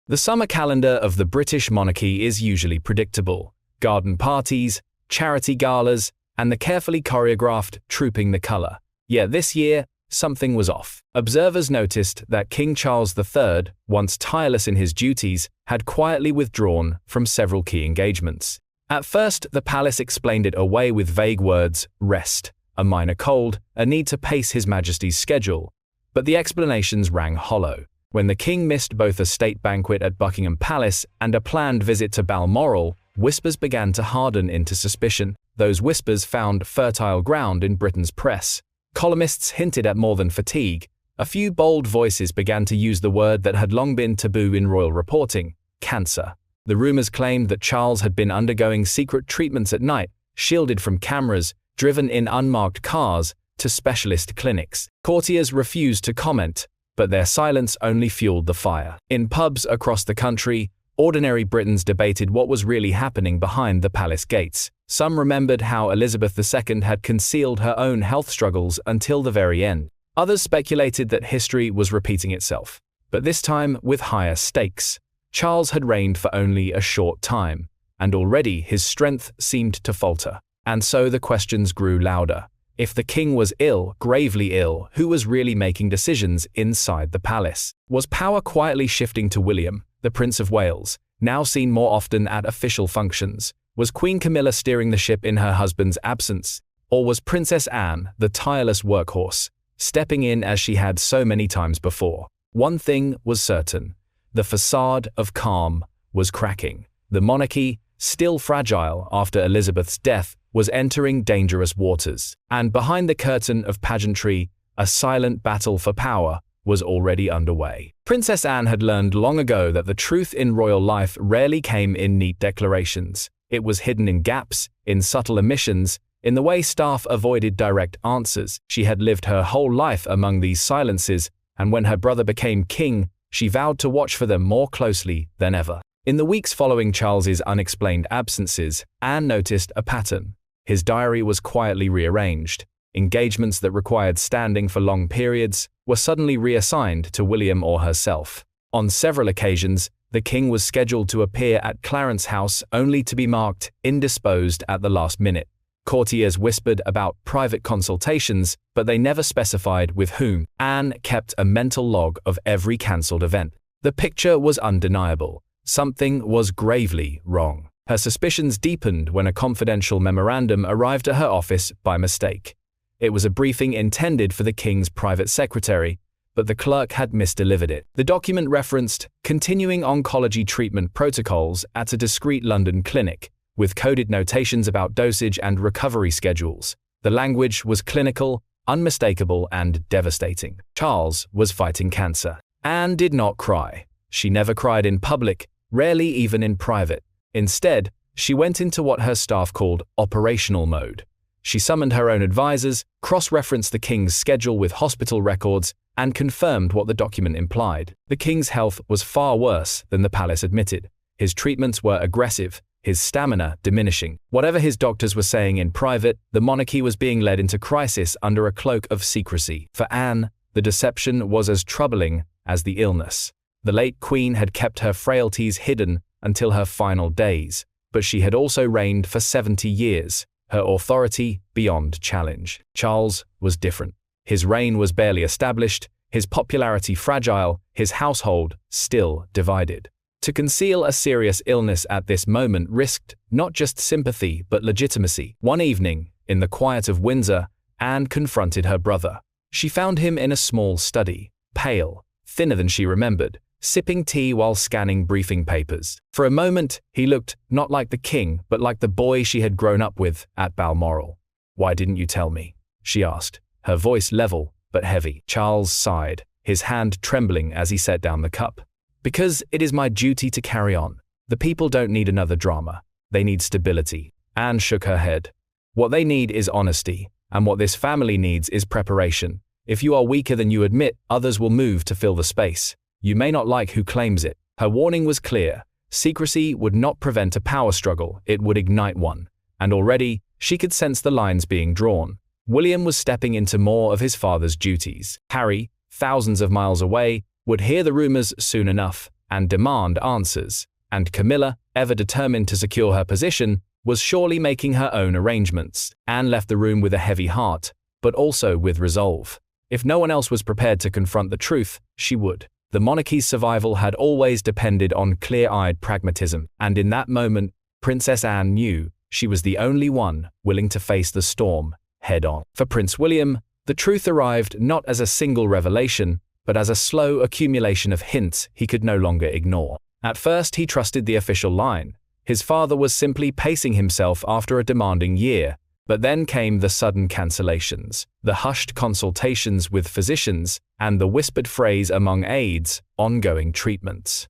The summer calendar of the British monarchy is usually predictable: garden parties, charity galas, and the carefully choreographed Trooping the Colour. Yet this year, something was off. Observers noticed that King Charles III, once tireless in his duties, had quietly withdrawn from several key engagements. At first, the palace explained it away with vague words: rest, a minor cold, a need to pace His Majesty's schedule. But the explanations rang hollow. When the king missed both a state banquet at Buckingham Palace and a planned visit to Balmoral, whispers began to harden into suspicion. Those whispers found fertile ground in Britain's press. Columnists hinted at more than fatigue. A few bold voices began to use the word that had long been taboo in royal reporting: cancer. The rumors claimed that Charles had been undergoing secret treatments at night, shielded from cameras, driven in unmarked cars to specialist clinics. Courtiers refused to comment, but their silence only fueled the fire. In pubs across the country, ordinary Britons debated what was really happening behind the palace gates. Some remembered how Elizabeth II had concealed her own health struggles until the very end. Others speculated that history was repeating itself, but this time with higher stakes. Charles had reigned for only a short time, and already his strength seemed to falter. And so the questions grew louder. If the king was ill, gravely ill, who was really making decisions inside the palace? Was power quietly shifting to William, the Prince of Wales, now seen more often at official functions? Was Queen Camilla steering the ship in her husband's absence? Or was Princess Anne, the tireless workhorse, stepping in as she had so many times before? One thing was certain: the facade of calm was cracking. The monarchy, still fragile after Elizabeth's death, was entering dangerous waters. And behind the curtain of pageantry, a silent battle for power was already underway. Princess Anne had learned long ago that the truth in royal life rarely came in neat declarations. It was hidden in gaps, in subtle omissions, in the way staff avoided direct answers. She had lived her whole life among these silences, and when her brother became king, she vowed to watch for them more closely than ever. In the weeks following Charles's unexplained absences, Anne noticed a pattern. His diary was quietly rearranged. Engagements that required standing for long periods were suddenly reassigned to William or herself. On several occasions, the king was scheduled to appear at Clarence House only to be marked indisposed at the last minute. Courtiers whispered about private consultations, but they never specified with whom. Anne kept a mental log of every cancelled event. The picture was undeniable. Something was gravely wrong. Her suspicions deepened when a confidential memorandum arrived at her office by mistake. It was a briefing intended for the king's private secretary, but the clerk had misdelivered it. The document referenced continuing oncology treatment protocols at a discreet London clinic, with coded notations about dosage and recovery schedules. The language was clinical, unmistakable, and devastating. Charles was fighting cancer. Anne did not cry. She never cried in public, rarely even in private. Instead, she went into what her staff called operational mode. She summoned her own advisors, cross-referenced the king's schedule with hospital records, and confirmed what the document implied. The king's health was far worse than the palace admitted. His treatments were aggressive, his stamina diminishing. Whatever his doctors were saying in private, the monarchy was being led into crisis under a cloak of secrecy. For Anne, the deception was as troubling as the illness. The late queen had kept her frailties hidden until her final days, but she had also reigned for 70 years, her authority beyond challenge. Charles was different. His reign was barely established, his popularity fragile, his household still divided. To conceal a serious illness at this moment risked not just sympathy but legitimacy. One evening, in the quiet of Windsor, Anne confronted her brother. She found him in a small study, pale, thinner than she remembered, sipping tea while scanning briefing papers. For a moment, he looked not like the king, but like the boy she had grown up with at Balmoral. "Why didn't you tell me?" she asked, her voice level but heavy. Charles sighed, his hand trembling as he set down the cup. "Because it is my duty to carry on. The people don't need another drama. They need stability." Anne shook her head. "What they need is honesty, and what this family needs is preparation. If you are weaker than you admit, others will move to fill the space. You may not like who claims it." Her warning was clear. Secrecy would not prevent a power struggle, it would ignite one. And already, she could sense the lines being drawn. William was stepping into more of his father's duties. Harry, thousands of miles away, would hear the rumors soon enough. and demand answers, and Camilla, ever determined to secure her position, was surely making her own arrangements. Anne left the room with a heavy heart, but also with resolve. If no one else was prepared to confront the truth, she would. The monarchy's survival had always depended on clear-eyed pragmatism, and in that moment, Princess Anne knew she was the only one willing to face the storm head-on. For Prince William, the truth arrived not as a single revelation, but as a slow accumulation of hints he could no longer ignore. At first, he trusted the official line. His father was simply pacing himself after a demanding year, but then came the sudden cancellations, the hushed consultations with physicians, and the whispered phrase among aides, ongoing treatments.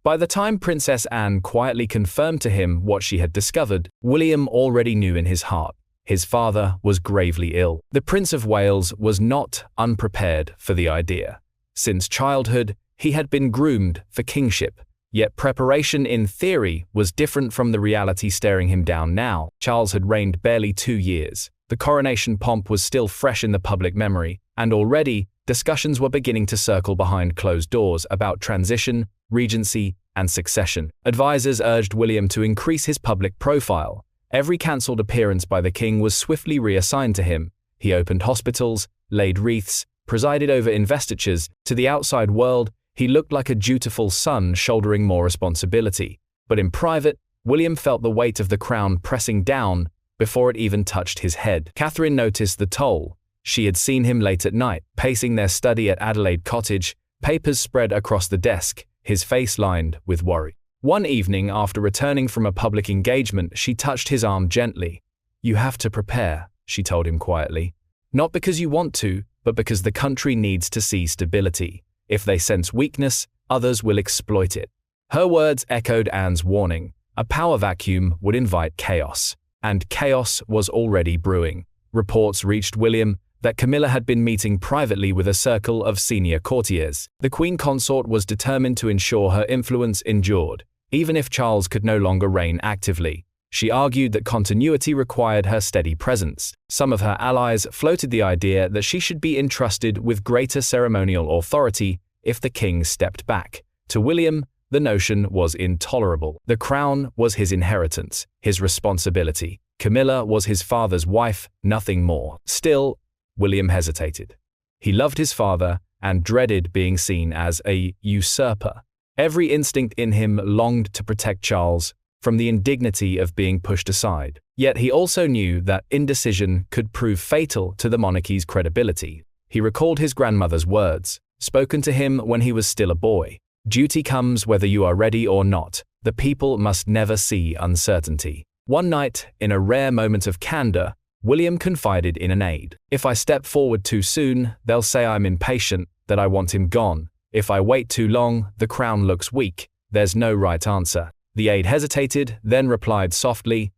By the time Princess Anne quietly confirmed to him what she had discovered, William already knew in his heart. His father was gravely ill. The Prince of Wales was not unprepared for the idea. Since childhood, he had been groomed for kingship. Yet preparation in theory was different from the reality staring him down now. Charles had reigned barely 2 years. The coronation pomp was still fresh in the public memory, and already discussions were beginning to circle behind closed doors about transition, regency, and succession. Advisors urged William to increase his public profile. Every cancelled appearance by the king was swiftly reassigned to him. He opened hospitals, laid wreaths, presided over investitures. To the outside world, he looked like a dutiful son shouldering more responsibility. But in private, William felt the weight of the crown pressing down before it even touched his head. Catherine noticed the toll. She had seen him late at night, pacing their study at Adelaide Cottage, papers spread across the desk, his face lined with worry. One evening, after returning from a public engagement, she touched his arm gently. "You have to prepare," she told him quietly. "Not because you want to, but because the country needs to see stability. If they sense weakness, others will exploit it." Her words echoed Anne's warning. A power vacuum would invite chaos. And chaos was already brewing. Reports reached William that Camilla had been meeting privately with a circle of senior courtiers. The Queen Consort was determined to ensure her influence endured, even if Charles could no longer reign actively. She argued that continuity required her steady presence. Some of her allies floated the idea that she should be entrusted with greater ceremonial authority if the king stepped back. To William, the notion was intolerable. The crown was his inheritance, his responsibility. Camilla was his father's wife, nothing more. Still, William hesitated. He loved his father and dreaded being seen as a usurper. Every instinct in him longed to protect Charles from the indignity of being pushed aside. Yet he also knew that indecision could prove fatal to the monarchy's credibility. He recalled his grandmother's words, spoken to him when he was still a boy. "Duty comes whether you are ready or not. The people must never see uncertainty." One night, in a rare moment of candor, William confided in an aide. "If I step forward too soon, they'll say I'm impatient, that I want him gone. If I wait too long, the crown looks weak. There's no right answer." The aide hesitated, then replied softly,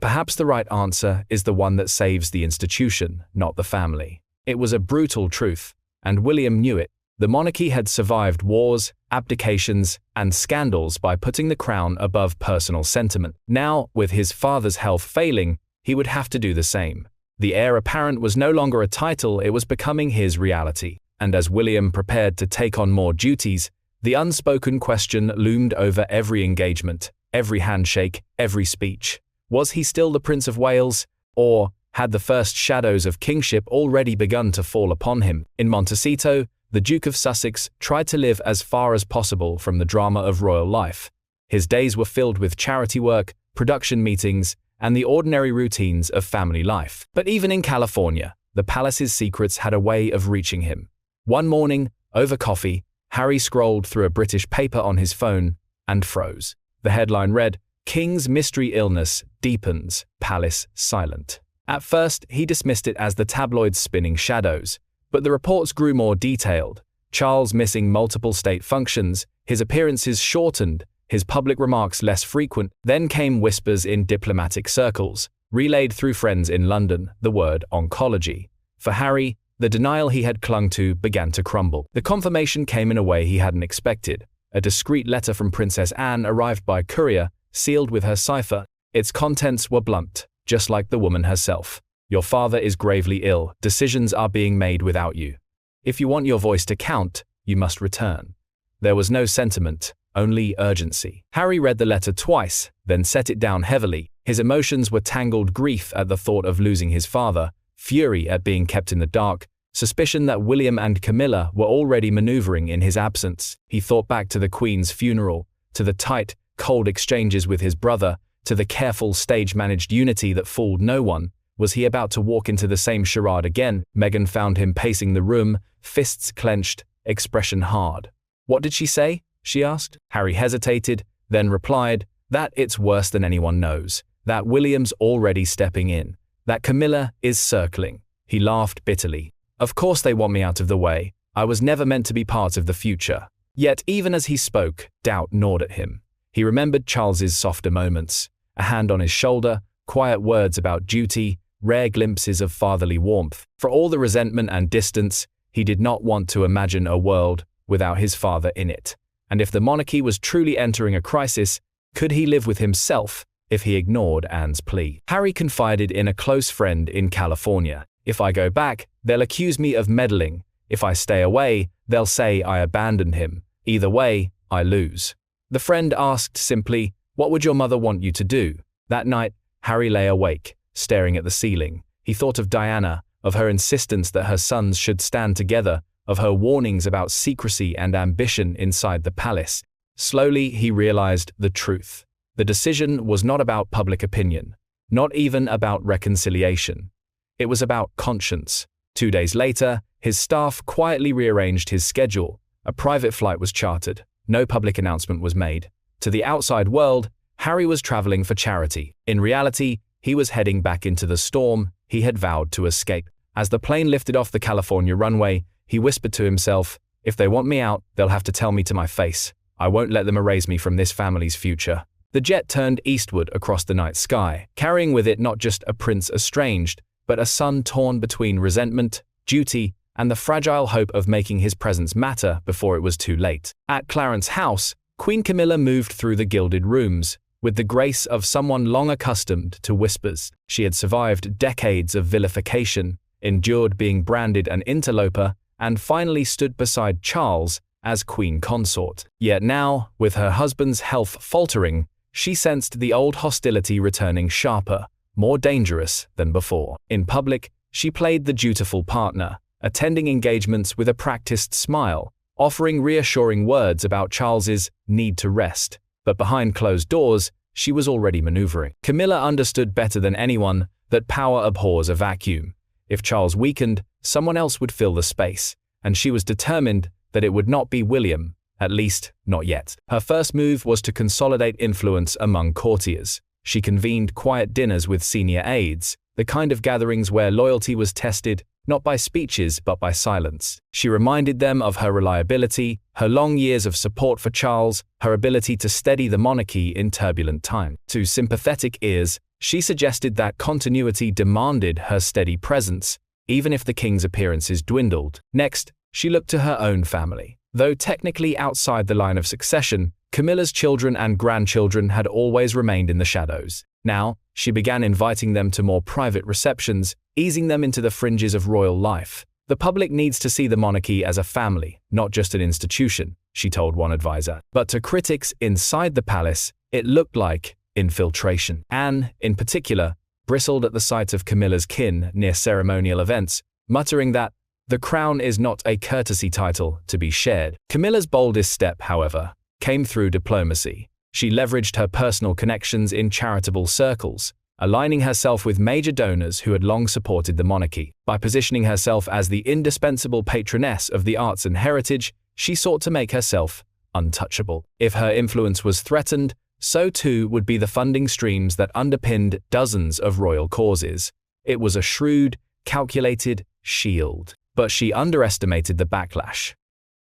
"Perhaps the right answer is the one that saves the institution, not the family." It was a brutal truth, and William knew it. The monarchy had survived wars, abdications, and scandals by putting the crown above personal sentiment. Now, with his father's health failing, he would have to do the same. The heir apparent was no longer a title, it was becoming his reality. And as William prepared to take on more duties, the unspoken question loomed over every engagement, every handshake, every speech. Was he still the Prince of Wales, or had the first shadows of kingship already begun to fall upon him? In Montecito, the Duke of Sussex tried to live as far as possible from the drama of royal life. His days were filled with charity work, production meetings, and the ordinary routines of family life. But even in California, the palace's secrets had a way of reaching him. One morning, over coffee, Harry scrolled through a British paper on his phone and froze. The headline read, "King's mystery illness deepens, palace silent." At first, he dismissed it as the tabloids spinning shadows, but the reports grew more detailed. Charles missing multiple state functions, his appearances shortened, his public remarks less frequent. Then came whispers in diplomatic circles, relayed through friends in London, the word oncology. For Harry, the denial he had clung to began to crumble. The confirmation came in a way he hadn't expected. A discreet letter from Princess Anne arrived by courier, sealed with her cipher. Its contents were blunt, just like the woman herself. "Your father is gravely ill. Decisions are being made without you. If you want your voice to count, you must return." There was no sentiment, only urgency. Harry read the letter twice, then set it down heavily. His emotions were tangled: grief at the thought of losing his father, fury at being kept in the dark, suspicion that William and Camilla were already maneuvering in his absence. He thought back to the Queen's funeral, to the tight, cold exchanges with his brother, to the careful, stage-managed unity that fooled no one. Was he about to walk into the same charade again? Meghan found him pacing the room, fists clenched, expression hard. "What did she say?" she asked. Harry hesitated, then replied, "That it's worse than anyone knows, that William's already stepping in, that Camilla is circling." He laughed bitterly. "Of course they want me out of the way. I was never meant to be part of the future." Yet even as he spoke, doubt gnawed at him. He remembered Charles's softer moments, a hand on his shoulder, quiet words about duty, rare glimpses of fatherly warmth. For all the resentment and distance, he did not want to imagine a world without his father in it. And if the monarchy was truly entering a crisis, could he live with himself if he ignored Anne's plea? Harry confided in a close friend in California. "If I go back, they'll accuse me of meddling. If I stay away, they'll say I abandoned him. Either way, I lose." The friend asked simply, "What would your mother want you to do?" That night, Harry lay awake, staring at the ceiling. He thought of Diana, of her insistence that her sons should stand together, of her warnings about secrecy and ambition inside the palace. Slowly, he realized the truth. The decision was not about public opinion, not even about reconciliation. It was about conscience. 2 days later, his staff quietly rearranged his schedule. A private flight was chartered. No public announcement was made. To the outside world, Harry was traveling for charity. In reality, he was heading back into the storm he had vowed to escape. As the plane lifted off the California runway, he whispered to himself, "If they want me out, they'll have to tell me to my face. I won't let them erase me from this family's future." The jet turned eastward across the night sky, carrying with it not just a prince estranged, but a son torn between resentment, duty, and the fragile hope of making his presence matter before it was too late. At Clarence House, Queen Camilla moved through the gilded rooms, with the grace of someone long accustomed to whispers. She had survived decades of vilification, endured being branded an interloper, and finally stood beside Charles as queen consort. Yet now, with her husband's health faltering, she sensed the old hostility returning sharper, more dangerous than before. In public, she played the dutiful partner, attending engagements with a practiced smile, offering reassuring words about Charles's need to rest. But behind closed doors, she was already maneuvering. Camilla understood better than anyone that power abhors a vacuum. If Charles weakened, someone else would fill the space, and she was determined that it would not be William, at least not yet. Her first move was to consolidate influence among courtiers. She convened quiet dinners with senior aides, the kind of gatherings where loyalty was tested not by speeches but by silence. She reminded them of her reliability, her long years of support for Charles, her ability to steady the monarchy in turbulent times. To sympathetic ears, she suggested that continuity demanded her steady presence, even if the king's appearances dwindled. Next, she looked to her own family. Though technically outside the line of succession, Camilla's children and grandchildren had always remained in the shadows. Now, she began inviting them to more private receptions, easing them into the fringes of royal life. "The public needs to see the monarchy as a family, not just an institution," she told one advisor. But to critics inside the palace, it looked like infiltration. Anne, in particular, bristled at the sight of Camilla's kin near ceremonial events, muttering that the crown is not a courtesy title to be shared. Camilla's boldest step, however, came through diplomacy. She leveraged her personal connections in charitable circles, aligning herself with major donors who had long supported the monarchy. By positioning herself as the indispensable patroness of the arts and heritage, she sought to make herself untouchable. If her influence was threatened, so too would be the funding streams that underpinned dozens of royal causes. It was a shrewd, calculated shield. But she underestimated the backlash.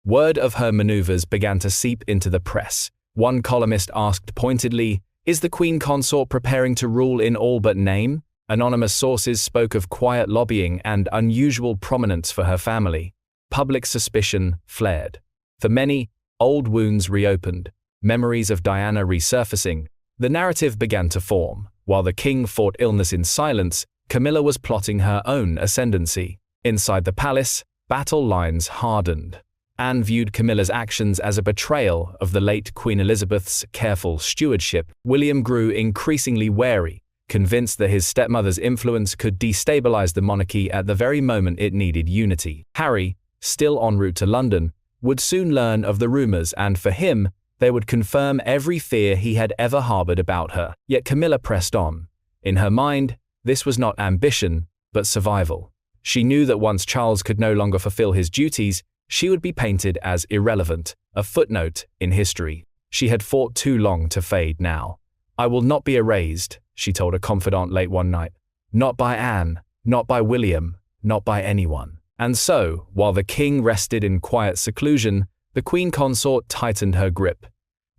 Word of her maneuvers began to seep into the press. One columnist asked pointedly, "Is the Queen Consort preparing to rule in all but name?" Anonymous sources spoke of quiet lobbying and unusual prominence for her family. Public suspicion flared. For many, old wounds reopened, memories of Diana resurfacing. The narrative began to form. While the king fought illness in silence, Camilla was plotting her own ascendancy. Inside the palace, battle lines hardened. Anne viewed Camilla's actions as a betrayal of the late Queen Elizabeth's careful stewardship. William grew increasingly wary, convinced that his stepmother's influence could destabilize the monarchy at the very moment it needed unity. Harry, still en route to London, would soon learn of the rumors, and for him, they would confirm every fear he had ever harbored about her. Yet Camilla pressed on. In her mind, this was not ambition, but survival. She knew that once Charles could no longer fulfill his duties, she would be painted as irrelevant, a footnote in history. She had fought too long to fade now. "I will not be erased," she told a confidant late one night. "Not by Anne, not by William, not by anyone." And so, while the king rested in quiet seclusion, the queen consort tightened her grip.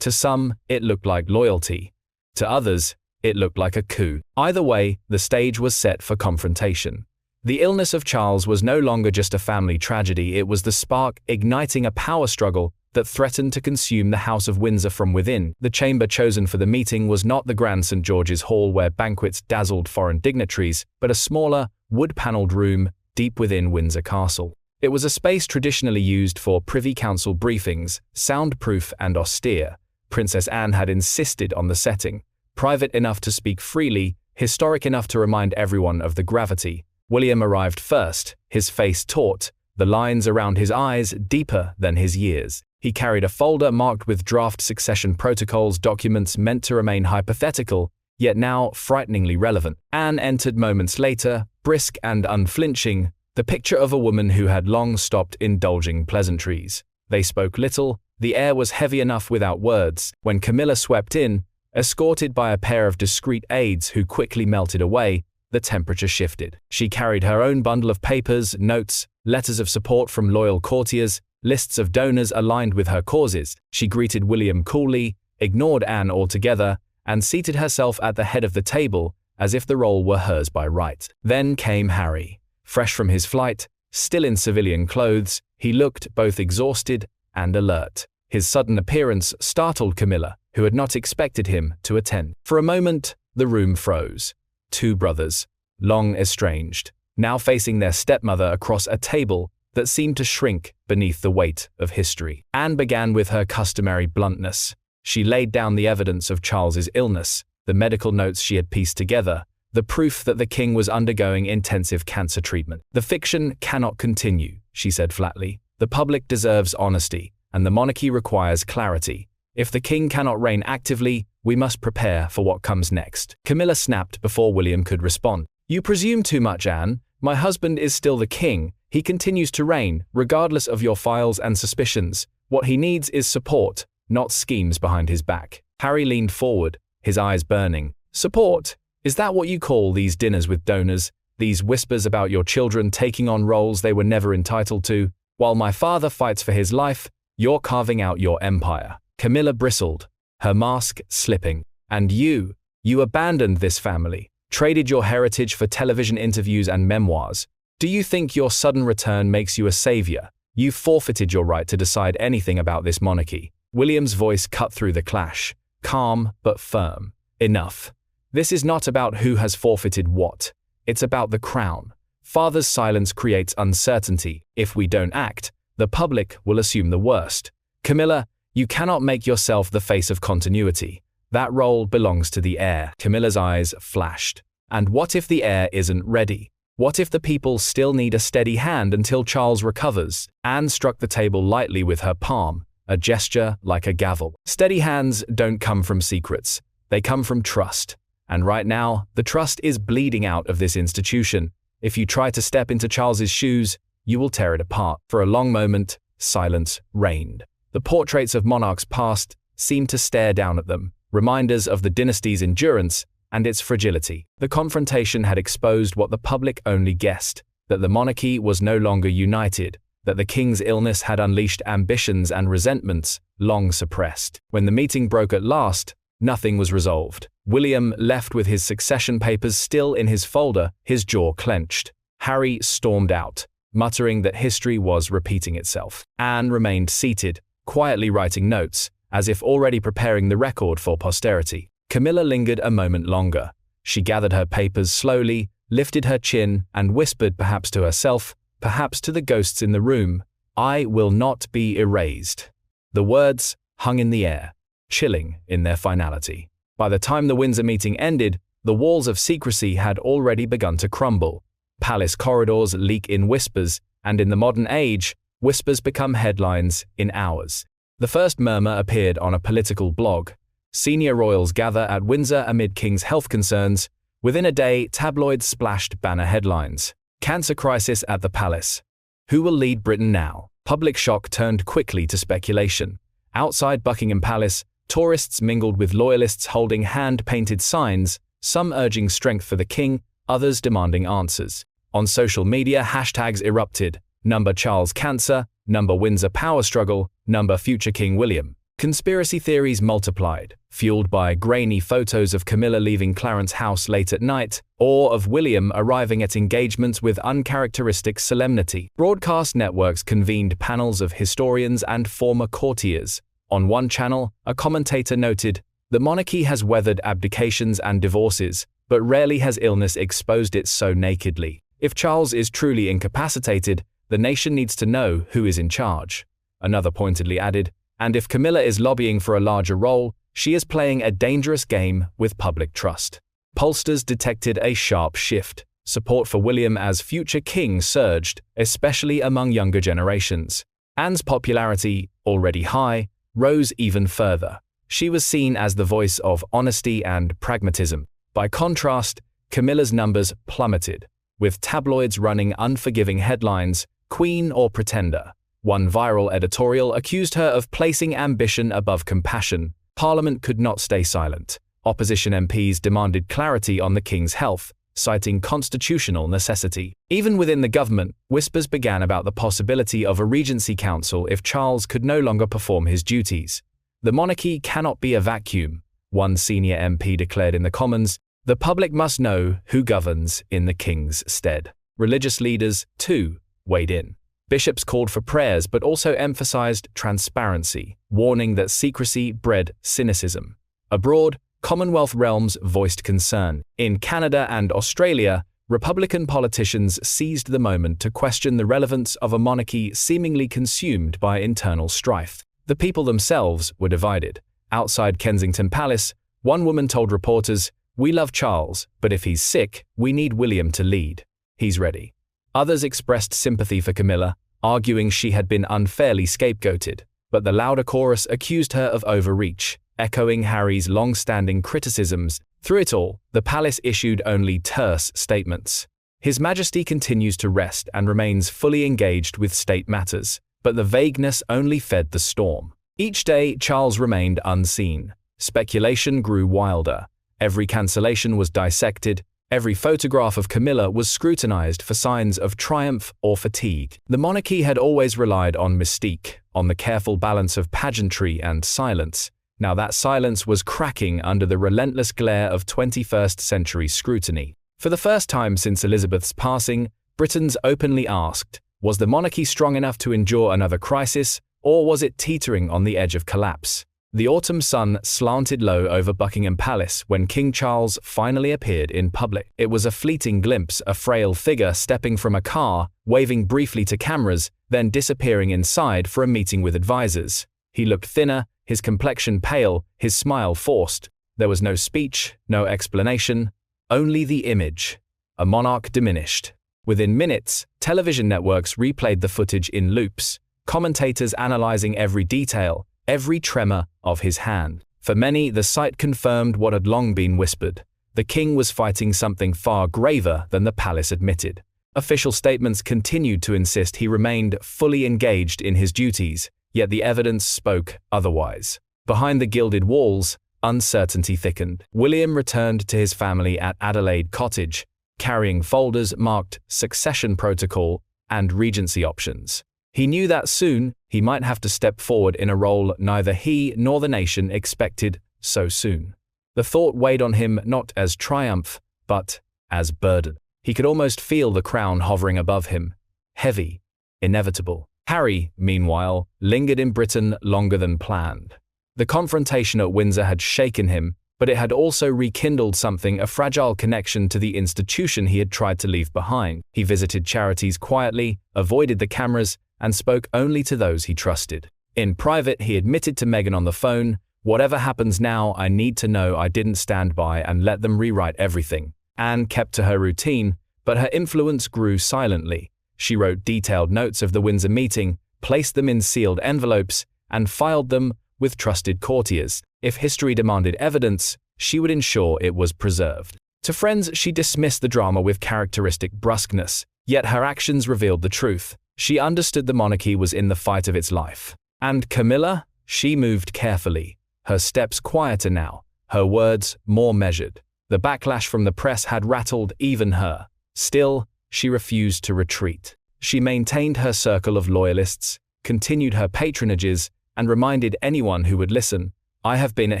To some, it looked like loyalty. To others, it looked like a coup. Either way, the stage was set for confrontation. The illness of Charles was no longer just a family tragedy, it was the spark igniting a power struggle that threatened to consume the House of Windsor from within. The chamber chosen for the meeting was not the grand St. George's Hall where banquets dazzled foreign dignitaries, but a smaller, wood-panelled room deep within Windsor Castle. It was a space traditionally used for Privy Council briefings, soundproof and austere. Princess Anne had insisted on the setting, private enough to speak freely, historic enough to remind everyone of the gravity. William arrived first, his face taut, the lines around his eyes deeper than his years. He carried a folder marked with draft succession protocols, documents meant to remain hypothetical, yet now frighteningly relevant. Anne entered moments later, brisk and unflinching, the picture of a woman who had long stopped indulging pleasantries. They spoke little, the air was heavy enough without words. When Camilla swept in, escorted by a pair of discreet aides who quickly melted away, the temperature shifted. She carried her own bundle of papers, notes, letters of support from loyal courtiers, lists of donors aligned with her causes. She greeted William coolly, ignored Anne altogether, and seated herself at the head of the table as if the role were hers by right. Then came Harry. Fresh from his flight, still in civilian clothes, he looked both exhausted and alert. His sudden appearance startled Camilla, who had not expected him to attend. For a moment, the room froze. Two brothers, long estranged, now facing their stepmother across a table that seemed to shrink beneath the weight of history. Anne began with her customary bluntness. She laid down the evidence of Charles's illness, the medical notes she had pieced together, the proof that the king was undergoing intensive cancer treatment. "The fiction cannot continue," she said flatly. "The public deserves honesty, and the monarchy requires clarity. If the king cannot reign actively, we must prepare for what comes next." Camilla snapped before William could respond. "You presume too much, Anne. My husband is still the king. He continues to reign, regardless of your files and suspicions. What he needs is support, not schemes behind his back." Harry leaned forward, his eyes burning. "Support? Is that what you call these dinners with donors? These whispers about your children taking on roles they were never entitled to? While my father fights for his life, you're carving out your empire." Camilla bristled, her mask slipping. "And you abandoned this family, traded your heritage for television interviews and memoirs. Do you think your sudden return makes you a savior? You forfeited your right to decide anything about this monarchy." William's voice cut through the clash, calm but firm. "Enough. This is not about who has forfeited what. It's about the crown. Father's silence creates uncertainty. If we don't act, the public will assume the worst. Camilla, you cannot make yourself the face of continuity. That role belongs to the heir." Camilla's eyes flashed. "And what if the heir isn't ready? What if the people still need a steady hand until Charles recovers?" Anne struck the table lightly with her palm, a gesture like a gavel. "Steady hands don't come from secrets. They come from trust. And right now, the trust is bleeding out of this institution. If you try to step into Charles's shoes, you will tear it apart." For a long moment, silence reigned. The portraits of monarchs past seemed to stare down at them, reminders of the dynasty's endurance and its fragility. The confrontation had exposed what the public only guessed, that the monarchy was no longer united, that the king's illness had unleashed ambitions and resentments long suppressed. When the meeting broke at last, nothing was resolved. William left with his succession papers still in his folder, his jaw clenched. Harry stormed out, muttering that history was repeating itself. Anne remained seated, quietly writing notes, as if already preparing the record for posterity. Camilla lingered a moment longer. She gathered her papers slowly, lifted her chin, and whispered, perhaps to herself, perhaps to the ghosts in the room, "I will not be erased." The words hung in the air, chilling in their finality. By the time the Windsor meeting ended, the walls of secrecy had already begun to crumble. Palace corridors leak in whispers, and in the modern age, whispers become headlines in hours. The first murmur appeared on a political blog. Senior royals gather at Windsor amid King's health concerns. Within a day, tabloids splashed banner headlines. Cancer crisis at the palace. Who will lead Britain now? Public shock turned quickly to speculation. Outside Buckingham Palace, tourists mingled with loyalists holding hand-painted signs, some urging strength for the king, others demanding answers. On social media, hashtags erupted. Number Charles Cancer, number Windsor power struggle, number future King William. Conspiracy theories multiplied, fueled by grainy photos of Camilla leaving Clarence House late at night, or of William arriving at engagements with uncharacteristic solemnity. Broadcast networks convened panels of historians and former courtiers. On one channel, a commentator noted, "The monarchy has weathered abdications and divorces, but rarely has illness exposed it so nakedly. If Charles is truly incapacitated, the nation needs to know who is in charge." Another pointedly added, "And if Camilla is lobbying for a larger role, she is playing a dangerous game with public trust." Pollsters detected a sharp shift. Support for William as future king surged, especially among younger generations. Anne's popularity, already high, rose even further. She was seen as the voice of honesty and pragmatism. By contrast, Camilla's numbers plummeted, with tabloids running unforgiving headlines, "Queen or Pretender." One viral editorial accused her of placing ambition above compassion. Parliament could not stay silent. Opposition MPs demanded clarity on the king's health, citing constitutional necessity. Even within the government, whispers began about the possibility of a regency council if Charles could no longer perform his duties. "The monarchy cannot be a vacuum," one senior MP declared in the Commons. "The public must know who governs in the king's stead." Religious leaders, too, weighed in. Bishops called for prayers but also emphasized transparency, warning that secrecy bred cynicism. Abroad, Commonwealth realms voiced concern. In Canada and Australia, Republican politicians seized the moment to question the relevance of a monarchy seemingly consumed by internal strife. The people themselves were divided. Outside Kensington Palace, one woman told reporters, "We love Charles, but if he's sick, we need William to lead. He's ready." Others expressed sympathy for Camilla, arguing she had been unfairly scapegoated, but the louder chorus accused her of overreach, echoing Harry's long-standing criticisms. Through it all, the palace issued only terse statements. His Majesty continues to rest and remains fully engaged with state matters, but the vagueness only fed the storm. Each day, Charles remained unseen. Speculation grew wilder. Every cancellation was dissected. Every photograph of Camilla was scrutinized for signs of triumph or fatigue. The monarchy had always relied on mystique, on the careful balance of pageantry and silence. Now that silence was cracking under the relentless glare of 21st century scrutiny. For the first time since Elizabeth's passing, Britons openly asked, was the monarchy strong enough to endure another crisis, or was it teetering on the edge of collapse? The autumn sun slanted low over Buckingham Palace when King Charles finally appeared in public. It was a fleeting glimpse, a frail figure stepping from a car, waving briefly to cameras, then disappearing inside for a meeting with advisors. He looked thinner, his complexion pale, his smile forced. There was no speech, no explanation, only the image. A monarch diminished. Within minutes, television networks replayed the footage in loops, commentators analyzing every detail, every tremor of his hand. For many, the sight confirmed what had long been whispered. The king was fighting something far graver than the palace admitted. Official statements continued to insist he remained fully engaged in his duties, yet the evidence spoke otherwise. Behind the gilded walls, uncertainty thickened. William returned to his family at Adelaide Cottage, carrying folders marked Succession Protocol and Regency Options. He knew that soon he might have to step forward in a role neither he nor the nation expected so soon. The thought weighed on him not as triumph, but as burden. He could almost feel the crown hovering above him, heavy, inevitable. Harry, meanwhile, lingered in Britain longer than planned. The confrontation at Windsor had shaken him, but it had also rekindled something, a fragile connection to the institution he had tried to leave behind. He visited charities quietly, avoided the cameras, and spoke only to those he trusted. In private, he admitted to Meghan on the phone, "Whatever happens now, I need to know I didn't stand by and let them rewrite everything." Anne kept to her routine, but her influence grew silently. She wrote detailed notes of the Windsor meeting, placed them in sealed envelopes, and filed them with trusted courtiers. If history demanded evidence, she would ensure it was preserved. To friends, she dismissed the drama with characteristic brusqueness, yet her actions revealed the truth. She understood the monarchy was in the fight of its life. And Camilla? She moved carefully, her steps quieter now, her words more measured. The backlash from the press had rattled even her. Still, she refused to retreat. She maintained her circle of loyalists, continued her patronages, and reminded anyone who would listen, "I have been at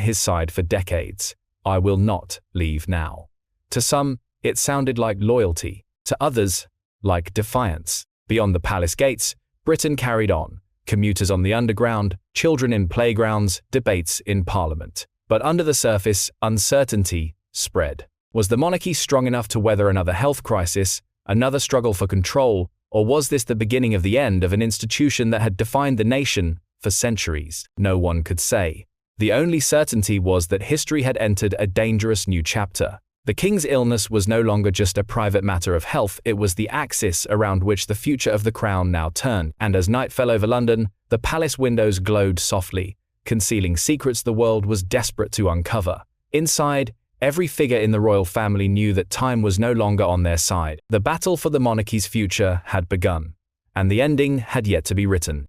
his side for decades. I will not leave now." To some, it sounded like loyalty. To others, like defiance. Beyond the palace gates, Britain carried on. Commuters on the underground, children in playgrounds, debates in parliament. But under the surface, uncertainty spread. Was the monarchy strong enough to weather another health crisis, another struggle for control, or was this the beginning of the end of an institution that had defined the nation for centuries? No one could say. The only certainty was that history had entered a dangerous new chapter. The king's illness was no longer just a private matter of health, it was the axis around which the future of the crown now turned. And as night fell over London, the palace windows glowed softly, concealing secrets the world was desperate to uncover. Inside, every figure in the royal family knew that time was no longer on their side. The battle for the monarchy's future had begun, and the ending had yet to be written.